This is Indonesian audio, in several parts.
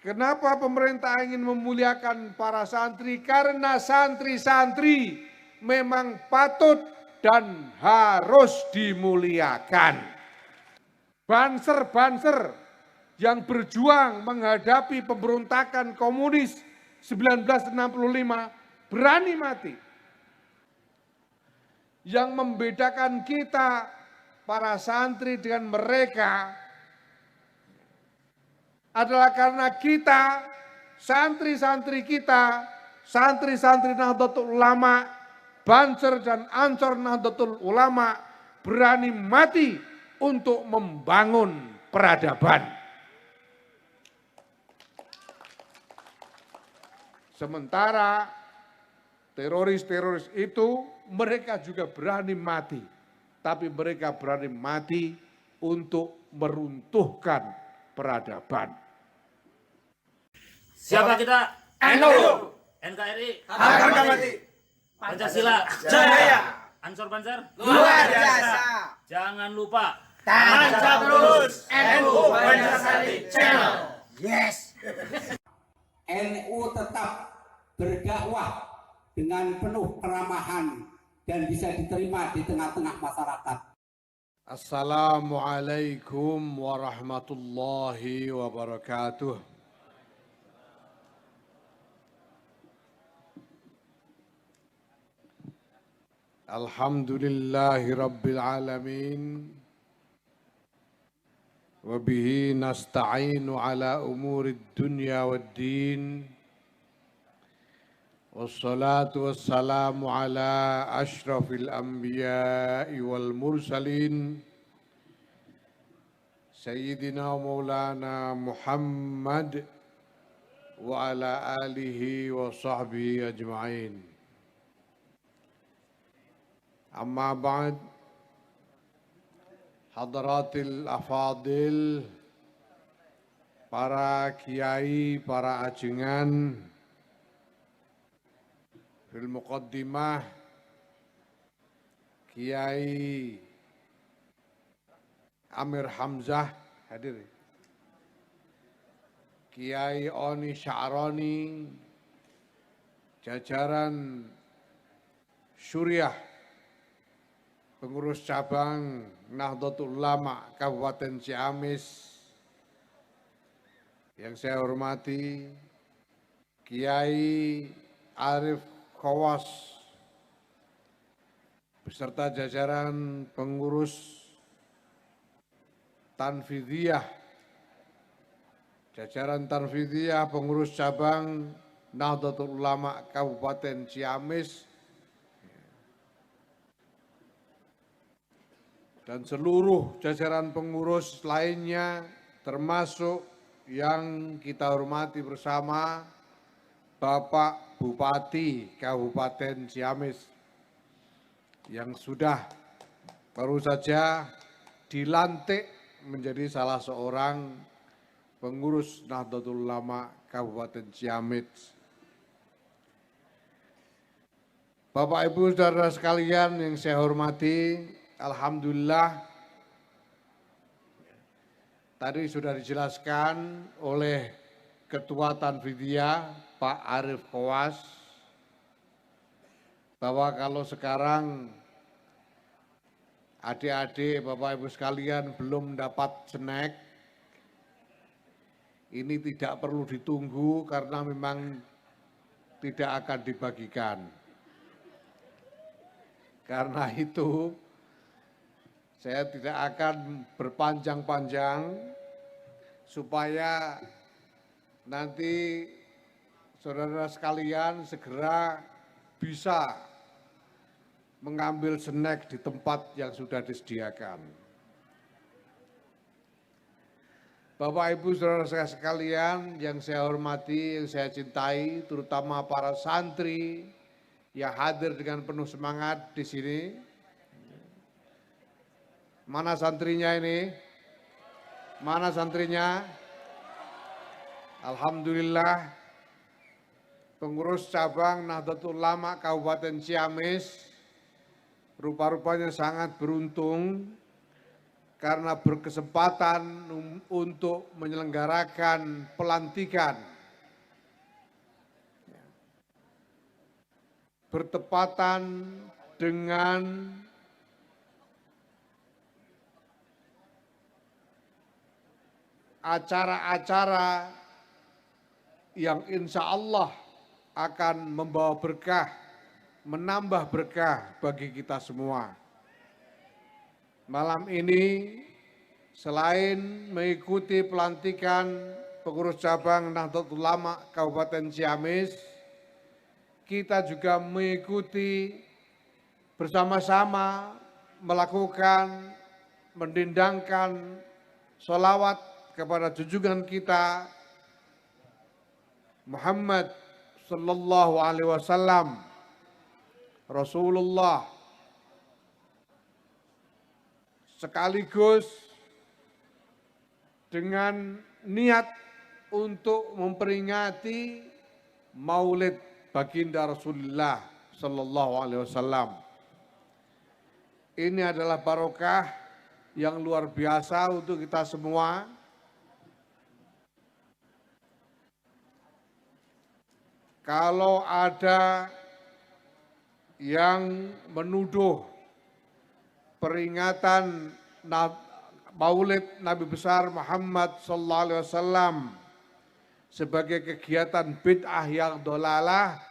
Kenapa pemerintah ingin memuliakan para santri? Karena santri-santri memang patut dan harus dimuliakan. Banser-banser yang berjuang menghadapi pemberontakan komunis 1965 berani mati. Yang membedakan kita para santri dengan mereka adalah karena kita, santri-santri kita, santri-santri Nahdlatul Ulama, Banser dan Ansor Nahdlatul Ulama berani mati untuk membangun peradaban. Sementara teroris-teroris itu mereka juga berani mati, tapi mereka berani mati untuk meruntuhkan peradaban. Siapa kita? NU, NKRI, harga mati, Pancasila, jaya, Ansor Banser, luar biasa. Jangan lupa Tancap terus NU Banjarsari Channel. Yes. NU tetap berdakwah dengan penuh keramahan dan bisa diterima di tengah-tengah masyarakat. Assalamualaikum warahmatullahi wabarakatuh. Alhamdulillahi Rabbil Alamin. Wabihi nasta'inu ala umuri dunya wad din. Wassalatu wassalamu ala ashrafil anbiya'i wal mursalin. Sayyidina Maulana Muhammad wa ala alihi wa sahbihi ajma'in. Amma ba'd, hadratil afadil, para kiai, para ajengan, fil muqaddimah, Kiai Amir Hamzah hadir, Kiai Oni Sya'roni, jajaran Syuriah, pengurus cabang Nahdlatul Ulama Kabupaten Ciamis, yang saya hormati Kiai Arif Khawas beserta jajaran pengurus Tanfidiyah, pengurus cabang Nahdlatul Ulama Kabupaten Ciamis, dan seluruh jajaran pengurus lainnya, termasuk yang kita hormati bersama Bapak Bupati Kabupaten Ciamis yang sudah baru saja dilantik menjadi salah seorang pengurus Nahdlatul Ulama Kabupaten Ciamis. Bapak Ibu Saudara sekalian yang saya hormati, alhamdulillah tadi sudah dijelaskan oleh Ketua Tanfidiyah Pak Arif Khawas bahwa kalau sekarang adik-adik, Bapak Ibu sekalian belum dapat snack, ini tidak perlu ditunggu karena memang tidak akan dibagikan. Karena itu saya tidak akan berpanjang-panjang supaya nanti saudara sekalian segera bisa mengambil snack di tempat yang sudah disediakan. Bapak Ibu saudara sekalian yang saya hormati, yang saya cintai, terutama para santri yang hadir dengan penuh semangat di sini. Mana santrinya ini? Mana santrinya? Alhamdulillah, pengurus cabang Nahdlatul Ulama Kabupaten Ciamis rupa-rupanya sangat beruntung karena berkesempatan untuk menyelenggarakan pelantikan. Bertepatan dengan acara-acara yang insya Allah akan membawa berkah, menambah berkah bagi kita semua. Malam ini selain mengikuti pelantikan pengurus cabang Nahdlatul Ulama Kabupaten Ciamis, kita juga mengikuti bersama-sama melakukan, mendendangkan sholawat kepada junjungan kita Muhammad sallallahu alaihi wasallam, Rasulullah, sekaligus dengan niat untuk memperingati Maulid Baginda Rasulullah sallallahu alaihi wasallam. Ini adalah barokah yang luar biasa untuk kita semua. Kalau ada yang menuduh peringatan Maulid Nabi besar Muhammad sallallahu alaihi wasallam sebagai kegiatan bid'ah yang dolalah,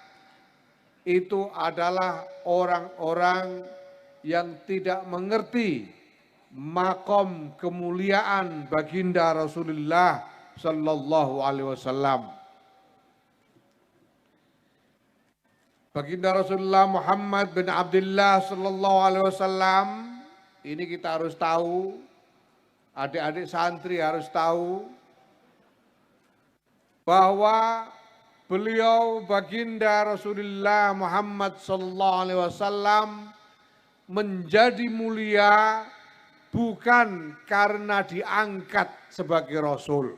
itu adalah orang-orang yang tidak mengerti makom kemuliaan baginda Rasulullah sallallahu alaihi wasallam. Baginda Rasulullah Muhammad bin Abdullah sallallahu alaihi wasallam, ini kita harus tahu, adik-adik santri harus tahu, bahwa beliau baginda Rasulullah Muhammad sallallahu alaihi wasallam menjadi mulia bukan karena diangkat sebagai rasul.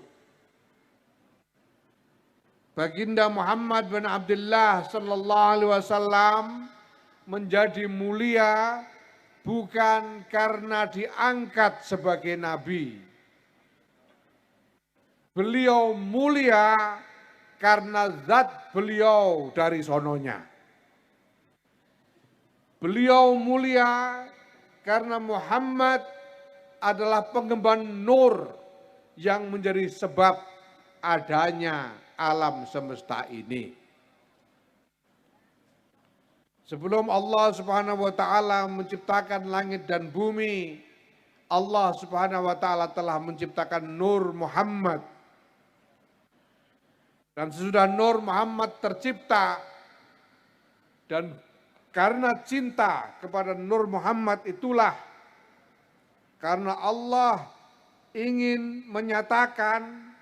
Baginda Muhammad bin Abdullah sallallahu alaihi wasallam menjadi mulia bukan karena diangkat sebagai nabi. Beliau mulia karena zat beliau dari sononya. Beliau mulia karena Muhammad adalah pengemban nur yang menjadi sebab adanya alam semesta ini. Sebelum Allah Subhanahu wa taala menciptakan langit dan bumi, Allah Subhanahu wa taala telah menciptakan Nur Muhammad. Dan sesudah Nur Muhammad tercipta, dan karena cinta kepada Nur Muhammad itulah, karena Allah ingin menyatakan,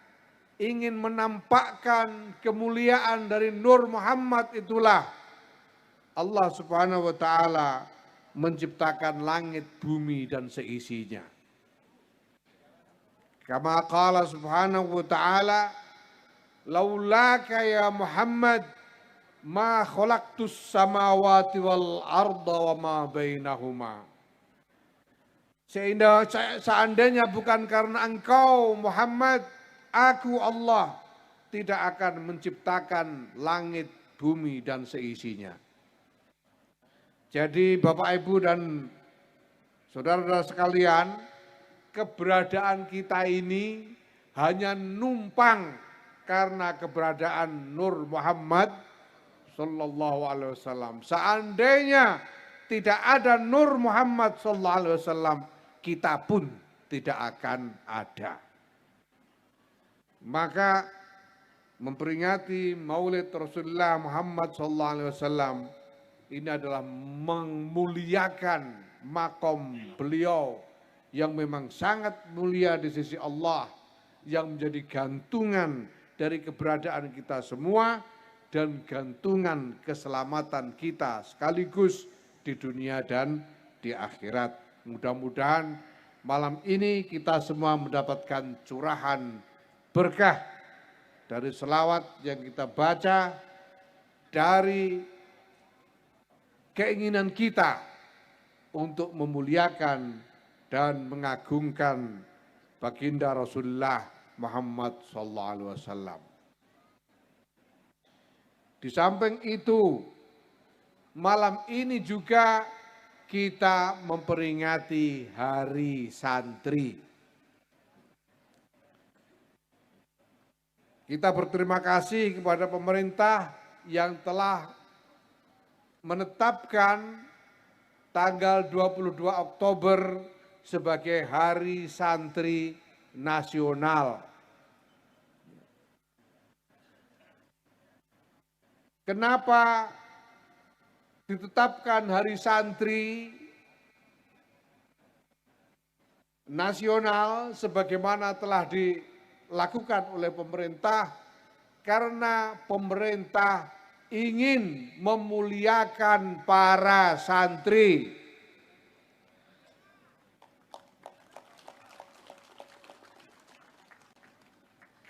ingin menampakkan kemuliaan dari Nur Muhammad itulah, Allah Subhanahu wa taala menciptakan langit, bumi dan seisinya. Kama qala subhanahu wa ta'ala, laulaka ya Muhammad ma khalaqtus samawati wal arda wa ma bainahuma. Seandainya bukan karena engkau Muhammad, aku Allah tidak akan menciptakan langit, bumi dan seisinya. Jadi Bapak Ibu dan saudara-saudara sekalian, keberadaan kita ini hanya numpang karena keberadaan Nur Muhammad sallallahu alaihi wasallam. Seandainya tidak ada Nur Muhammad sallallahu alaihi wasallam, kita pun tidak akan ada. Maka memperingati Maulid Rasulullah Muhammad sallallahu alaihi wasallam ini adalah memuliakan makom beliau yang memang sangat mulia di sisi Allah, yang menjadi gantungan dari keberadaan kita semua dan gantungan keselamatan kita sekaligus di dunia dan di akhirat. Mudah-mudahan malam ini kita semua mendapatkan curahan berkah dari selawat yang kita baca, dari keinginan kita untuk memuliakan dan mengagungkan baginda Rasulullah Muhammad SAW. Di samping itu, malam ini juga kita memperingati Hari Santri. Kita berterima kasih kepada pemerintah yang telah menetapkan tanggal 22 Oktober sebagai Hari Santri Nasional. Kenapa ditetapkan Hari Santri Nasional sebagaimana telah dilakukan oleh pemerintah? Karena pemerintah ingin memuliakan para santri.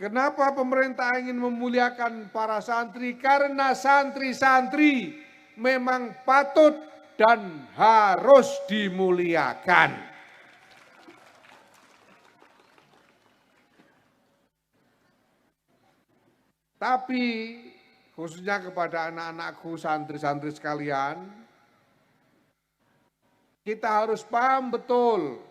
Kenapa pemerintah ingin memuliakan para santri? Karena santri-santri memang patut dan harus dimuliakan. Tapi khususnya kepada anak-anakku santri-santri sekalian, kita harus paham betul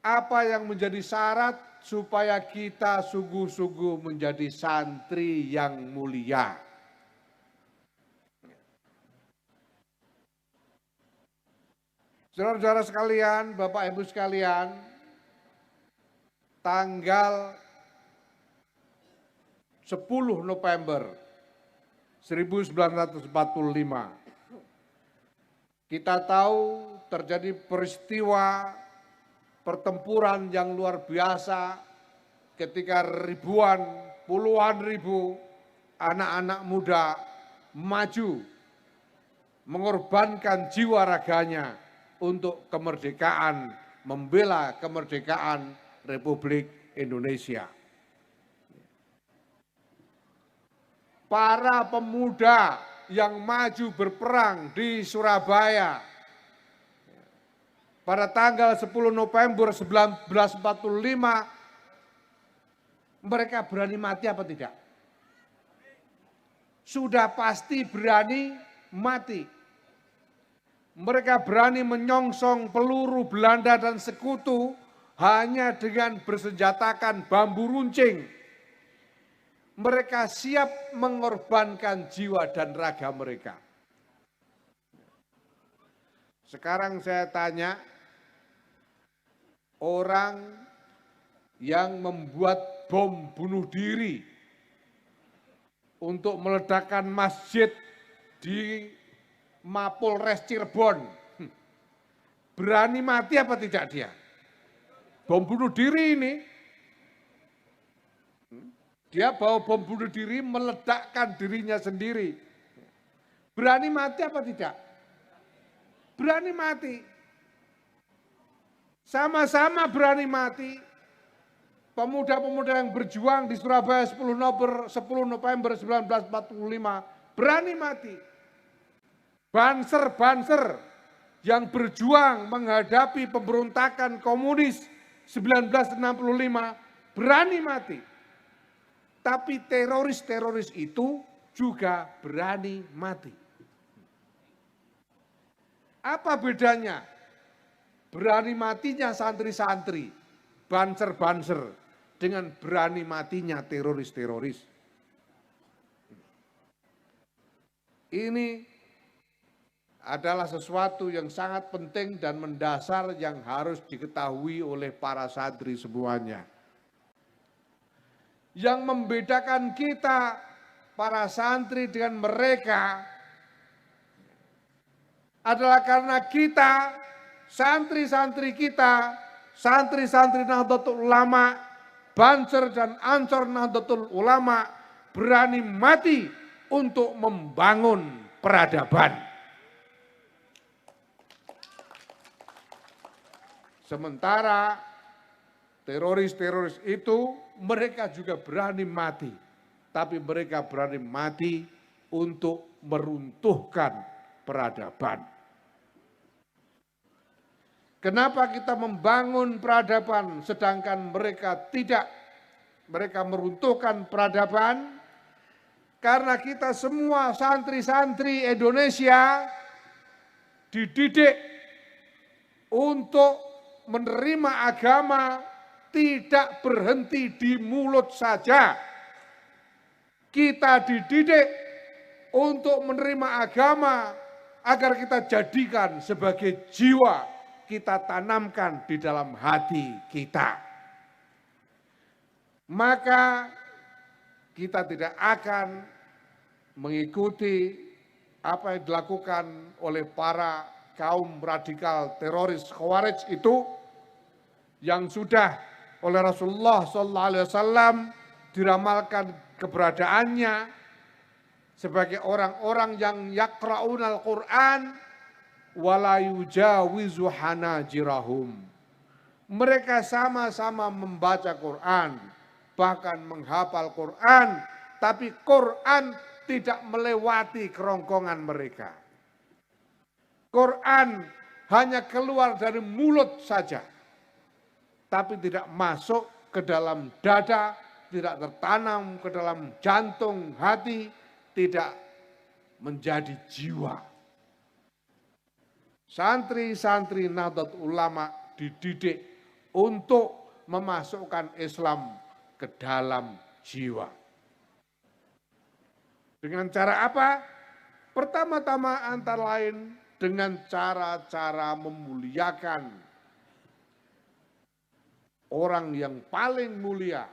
apa yang menjadi syarat supaya kita sungguh-sungguh menjadi santri yang mulia. Saudara-saudara sekalian, Bapak Ibu sekalian, tanggal 10 November 1945, kita tahu terjadi peristiwa pertempuran yang luar biasa ketika puluhan ribu anak-anak muda maju mengorbankan jiwa raganya untuk kemerdekaan, membela kemerdekaan Republik Indonesia. Para pemuda yang maju berperang di Surabaya pada tanggal 10 November 1945, mereka berani mati apa tidak? Sudah pasti berani mati. Mereka berani menyongsong peluru Belanda dan sekutu hanya dengan bersenjatakan bambu runcing. Mereka siap mengorbankan jiwa dan raga mereka. Sekarang saya tanya, orang yang membuat bom bunuh diri untuk meledakkan masjid di Mapolres Cirebon, berani mati apa tidak dia? Bom bunuh diri ini, dia bawa bom bunuh diri meledakkan dirinya sendiri. Berani mati apa tidak? Berani mati. Sama-sama berani mati, pemuda-pemuda yang berjuang di Surabaya 10 November 1945 berani mati. Banser-banser yang berjuang menghadapi pemberontakan komunis 1965 berani mati. Tapi teroris-teroris itu juga berani mati. Apa bedanya? Berani matinya santri-santri, banser-banser, dengan berani matinya teroris-teroris. Ini adalah sesuatu yang sangat penting dan mendasar yang harus diketahui oleh para santri semuanya. Yang membedakan kita, para santri, dengan mereka adalah karena kita, santri-santri kita, santri-santri Nahdlatul Ulama, Banser dan Ansor Nahdlatul Ulama berani mati untuk membangun peradaban. Sementara teroris-teroris itu mereka juga berani mati, tapi mereka berani mati untuk meruntuhkan peradaban. Kenapa kita membangun peradaban sedangkan mereka tidak? Mereka meruntuhkan peradaban karena kita semua santri-santri Indonesia dididik untuk menerima agama tidak berhenti di mulut saja. Kita dididik untuk menerima agama agar kita jadikan sebagai jiwa, kita tanamkan di dalam hati kita. Maka kita tidak akan mengikuti apa yang dilakukan oleh para kaum radikal teroris Khawarij itu yang sudah oleh Rasulullah SAW diramalkan keberadaannya sebagai orang-orang yang yaqra'unal Qur'an wala yujawizu hanajirahum. Mereka sama-sama membaca Quran, bahkan menghafal Quran, tapi Quran tidak melewati kerongkongan mereka. Quran hanya keluar dari mulut saja, tapi tidak masuk ke dalam dada, tidak tertanam ke dalam jantung, hati, tidak menjadi jiwa. Santri-santri Nahdlatul Ulama dididik untuk memasukkan Islam ke dalam jiwa. Dengan cara apa? Pertama-tama antara lain dengan cara-cara memuliakan orang yang paling mulia,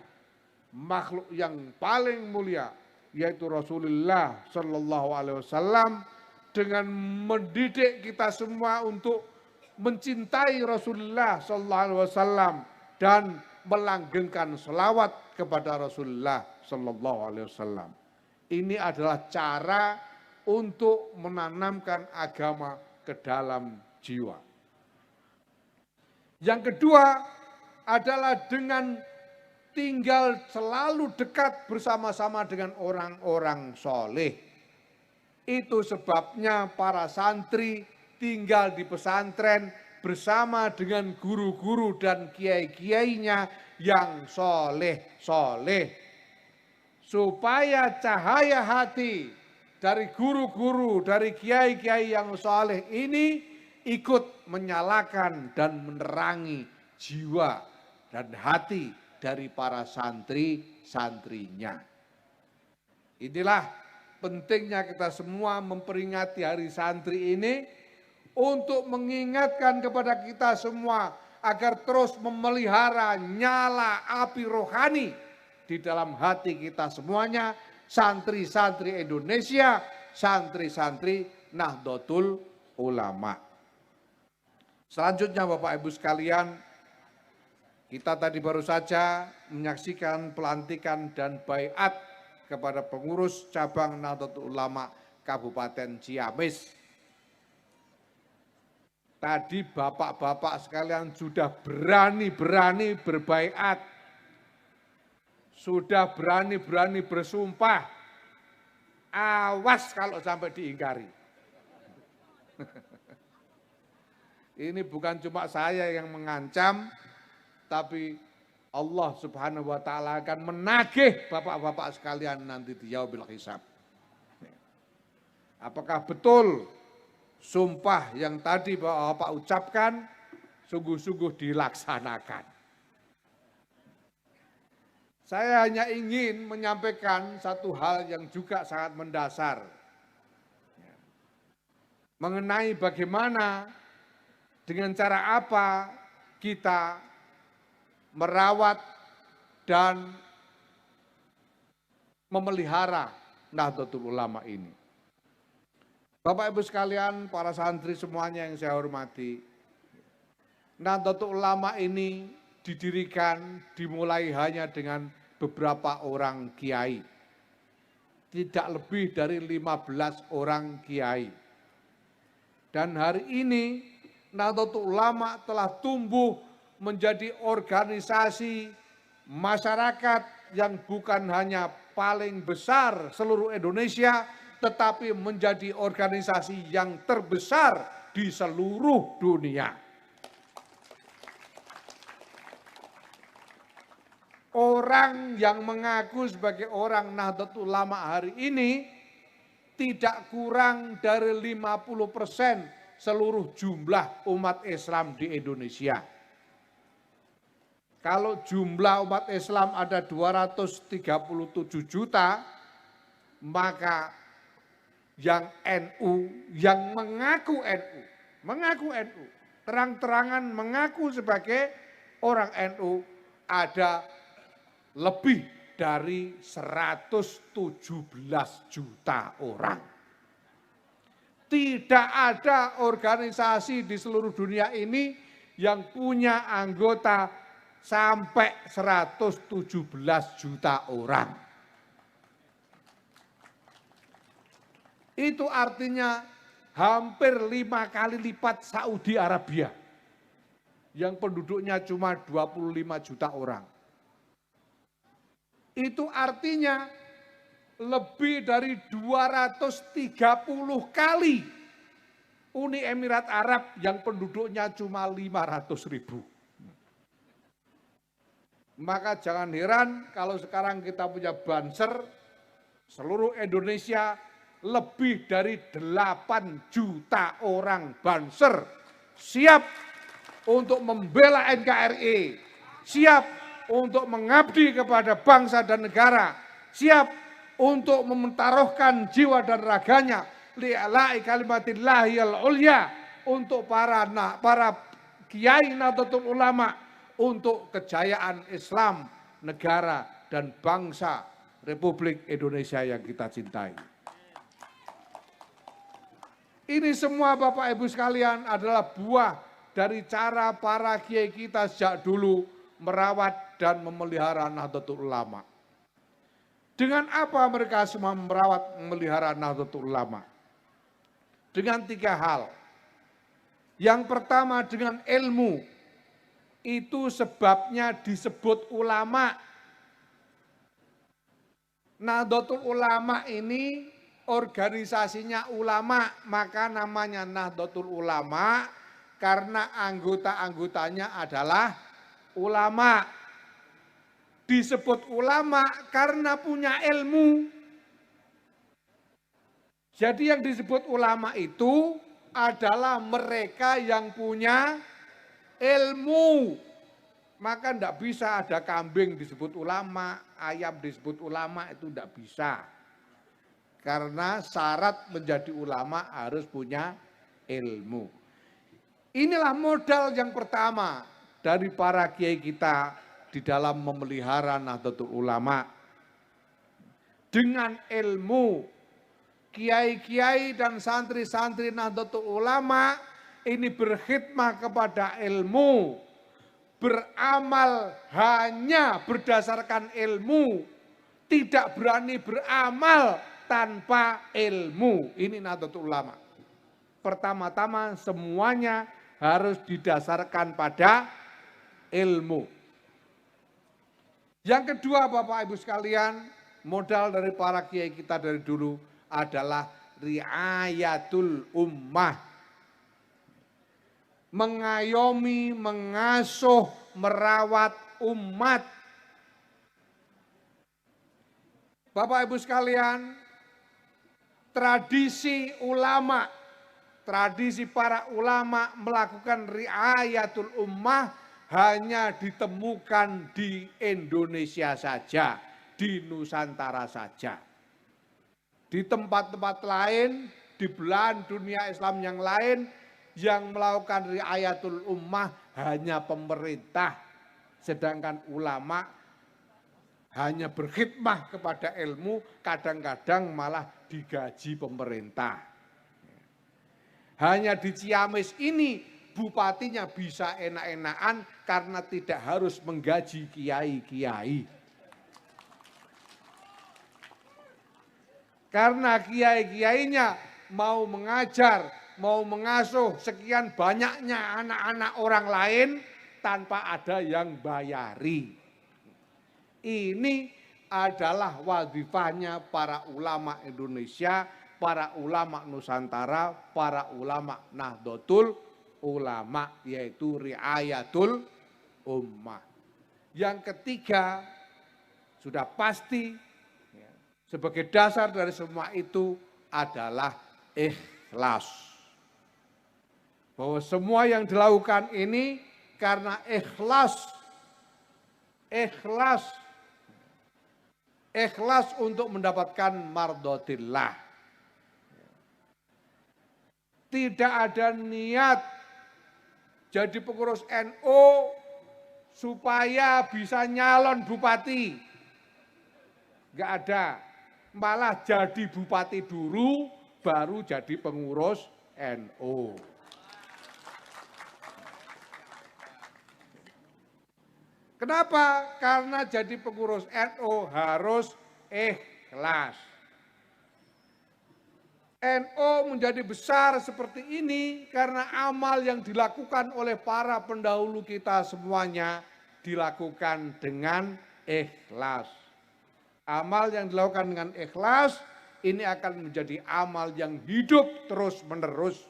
makhluk yang paling mulia, yaitu Rasulullah Shallallahu Alaihi Wasallam, dengan mendidik kita semua untuk mencintai Rasulullah Shallallahu Alaihi Wasallam dan melanggengkan selawat kepada Rasulullah Shallallahu Alaihi Wasallam. Ini adalah cara untuk menanamkan agama ke dalam jiwa. Yang kedua adalah dengan tinggal selalu dekat bersama-sama dengan orang-orang soleh. Itu sebabnya para santri tinggal di pesantren bersama dengan guru-guru dan kiai-kiainya yang soleh-soleh. Supaya cahaya hati dari guru-guru, dari kiai-kiai yang soleh ini ikut menyalakan dan menerangi jiwa dan hati dari para santri-santrinya. Inilah pentingnya kita semua memperingati hari santri ini untuk mengingatkan kepada kita semua agar terus memelihara nyala api rohani di dalam hati kita semuanya, santri-santri Indonesia, santri-santri Nahdlatul Ulama. Selanjutnya Bapak Ibu sekalian, kita tadi baru saja menyaksikan pelantikan dan baiat kepada pengurus cabang Nahdlatul Ulama Kabupaten Ciamis. Tadi bapak-bapak sekalian sudah berani-berani berbaiat, sudah berani-berani bersumpah. Awas kalau sampai diingkari. Ini bukan cuma saya yang mengancam, tapi Allah Subhanahu wa Ta'ala akan menagih bapak-bapak sekalian nanti di yaumil hisab. Apakah betul sumpah yang tadi Bapak ucapkan sungguh-sungguh dilaksanakan? Saya hanya ingin menyampaikan satu hal yang juga sangat mendasar. Mengenai bagaimana, dengan cara apa kita merawat dan memelihara Nahdlatul Ulama ini. Bapak Ibu sekalian, para santri semuanya yang saya hormati, Nahdlatul Ulama ini didirikan, dimulai hanya dengan beberapa orang kiai. Tidak lebih dari 15 orang kiai. Dan hari ini Nahdlatul Ulama telah tumbuh menjadi organisasi masyarakat yang bukan hanya paling besar seluruh Indonesia, tetapi menjadi organisasi yang terbesar di seluruh dunia. orang yang mengaku sebagai orang Nahdlatul Ulama hari ini tidak kurang dari 50% seluruh jumlah umat Islam di Indonesia. Kalau jumlah umat Islam ada 237 juta, maka yang NU, yang mengaku NU, terang-terangan mengaku sebagai orang NU ada lebih dari 117 juta orang. Tidak ada organisasi di seluruh dunia ini yang punya anggota sampai 117 juta orang. Itu artinya hampir 5 kali lipat Saudi Arabia yang penduduknya cuma 25 juta orang. Itu artinya lebih dari 230 kali Uni Emirat Arab yang penduduknya cuma 500 ribu. Maka jangan heran kalau sekarang kita punya Banser, seluruh Indonesia lebih dari 8 juta orang Banser siap untuk membela NKRI, siap untuk mengabdi kepada bangsa dan negara, siap untuk mementaruhkan jiwa dan raganya li'ala'i kalimatillahil ulya untuk para kiai Nahdlatul Ulama untuk kejayaan Islam, negara dan bangsa Republik Indonesia yang kita cintai. Ini semua Bapak Ibu sekalian adalah buah dari cara para kiai kita sejak dulu merawat dan memelihara Nahdlatul Ulama. Dengan apa mereka semua merawat memelihara Nahdlatul Ulama? Dengan 3 hal. Yang pertama dengan ilmu. Itu sebabnya disebut ulama. Nahdlatul Ulama ini organisasinya ulama, maka namanya Nahdlatul Ulama karena anggota-anggotanya adalah ulama. Disebut ulama karena punya ilmu. Jadi yang disebut ulama itu adalah mereka yang punya ilmu. Maka tidak bisa ada kambing disebut ulama, ayam disebut ulama, itu tidak bisa. Karena syarat menjadi ulama harus punya ilmu. Inilah modal yang pertama dari para kiai kita di dalam memelihara Nahdlatul Ulama. Dengan ilmu, kiai-kiai dan santri-santri Nahdlatul Ulama ini berkhidmah kepada ilmu, beramal hanya berdasarkan ilmu, tidak berani beramal tanpa ilmu. Ini Nahdlatul Ulama. Pertama-tama semuanya harus didasarkan pada ilmu. Yang kedua Bapak Ibu sekalian, modal dari para kiai kita dari dulu adalah riayatul ummah. Mengayomi, mengasuh, merawat umat. Bapak Ibu sekalian, tradisi ulama, tradisi para ulama melakukan riayatul ummah hanya ditemukan di Indonesia saja, di Nusantara saja. Di tempat-tempat lain, di belahan dunia Islam yang lain, yang melakukan riayatul ummah hanya pemerintah, sedangkan ulama hanya berkhidmah kepada ilmu, kadang-kadang malah digaji pemerintah. Hanya di Ciamis ini bupatinya bisa enak-enakan karena tidak harus menggaji kiai-kiai. Karena kiai-kiainya mau mengajar, mau mengasuh sekian banyaknya anak-anak orang lain tanpa ada yang bayari. Ini adalah wadifahnya para ulama Indonesia, para ulama Nusantara, para ulama Nahdlatul Ulama, yaitu riayatul ummah. Yang ketiga sudah pasti sebagai dasar dari semua itu adalah ikhlas. Bahwa semua yang dilakukan ini karena ikhlas. Ikhlas untuk mendapatkan mardotillah. Tidak ada niat jadi pengurus NU supaya bisa nyalon bupati. Enggak ada. Malah jadi bupati dulu, baru jadi pengurus NU. Kenapa? Karena jadi pengurus NU harus ikhlas. NU menjadi besar seperti ini karena amal yang dilakukan oleh para pendahulu kita semuanya dilakukan dengan ikhlas. Amal yang dilakukan dengan ikhlas ini akan menjadi amal yang hidup terus-menerus.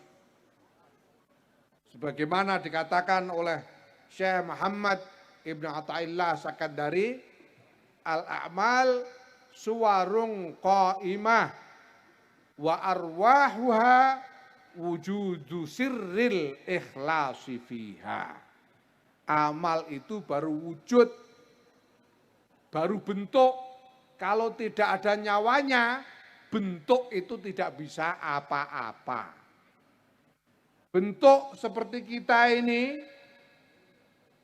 Sebagaimana dikatakan oleh Syekh Muhammad Ibnu Athaillah Sakandari, al-a'mal suwarung qaimah wa arwahuha wujudu sirril ikhlasi fiha. Amal itu baru wujud, baru bentuk. Kalau tidak ada nyawanya, bentuk itu tidak bisa apa-apa. Bentuk seperti kita ini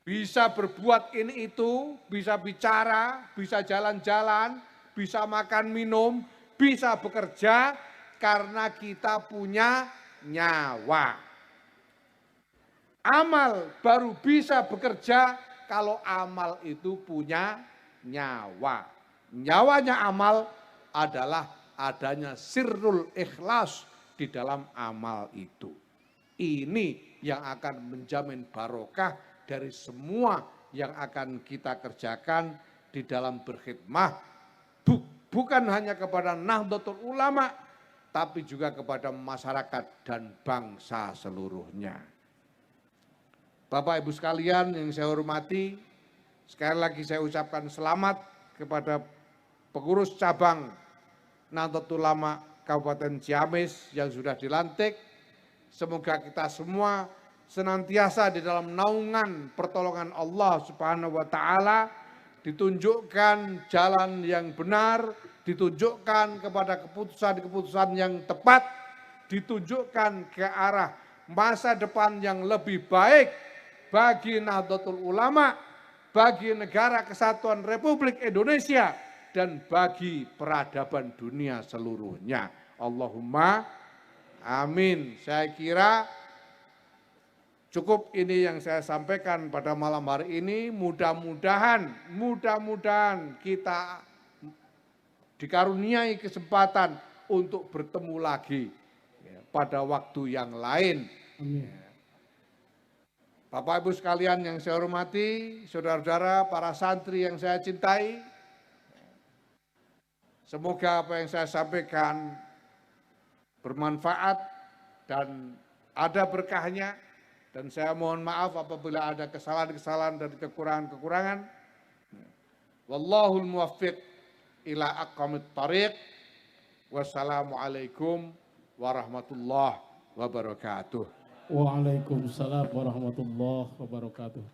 bisa berbuat ini itu, bisa bicara, bisa jalan-jalan, bisa makan minum, bisa bekerja karena kita punya nyawa. Amal baru bisa bekerja kalau amal itu punya nyawa. Nyawanya amal adalah adanya sirrul ikhlas di dalam amal itu. Ini yang akan menjamin barokah dari semua yang akan kita kerjakan di dalam berkhidmah. Bukan hanya kepada Nahdlatul Ulama, tapi juga kepada masyarakat dan bangsa seluruhnya. Bapak Ibu sekalian yang saya hormati, sekali lagi saya ucapkan selamat kepada pengurus cabang Nahdlatul Ulama Kabupaten Ciamis yang sudah dilantik. Semoga kita semua senantiasa di dalam naungan pertolongan Allah Subhanahu wa taala, ditunjukkan jalan yang benar, ditunjukkan kepada keputusan-keputusan yang tepat, ditunjukkan ke arah masa depan yang lebih baik bagi Nahdlatul Ulama, bagi negara kesatuan Republik Indonesia, dan bagi peradaban dunia seluruhnya. Allahumma amin. Saya kira cukup ini yang saya sampaikan pada malam hari ini. Mudah-mudahan kita dikaruniai kesempatan untuk bertemu lagi pada waktu yang lain. Bapak Ibu sekalian yang saya hormati, saudara-saudara, para santri yang saya cintai, semoga apa yang saya sampaikan bermanfaat dan ada berkahnya. Dan saya mohon maaf apabila ada kesalahan-kesalahan dan kekurangan-kekurangan. Wallahul muwaffiq ila aqwamit thariq. Wassalamualaikum warahmatullahi wabarakatuh. Waalaikumsalam warahmatullahi wabarakatuh.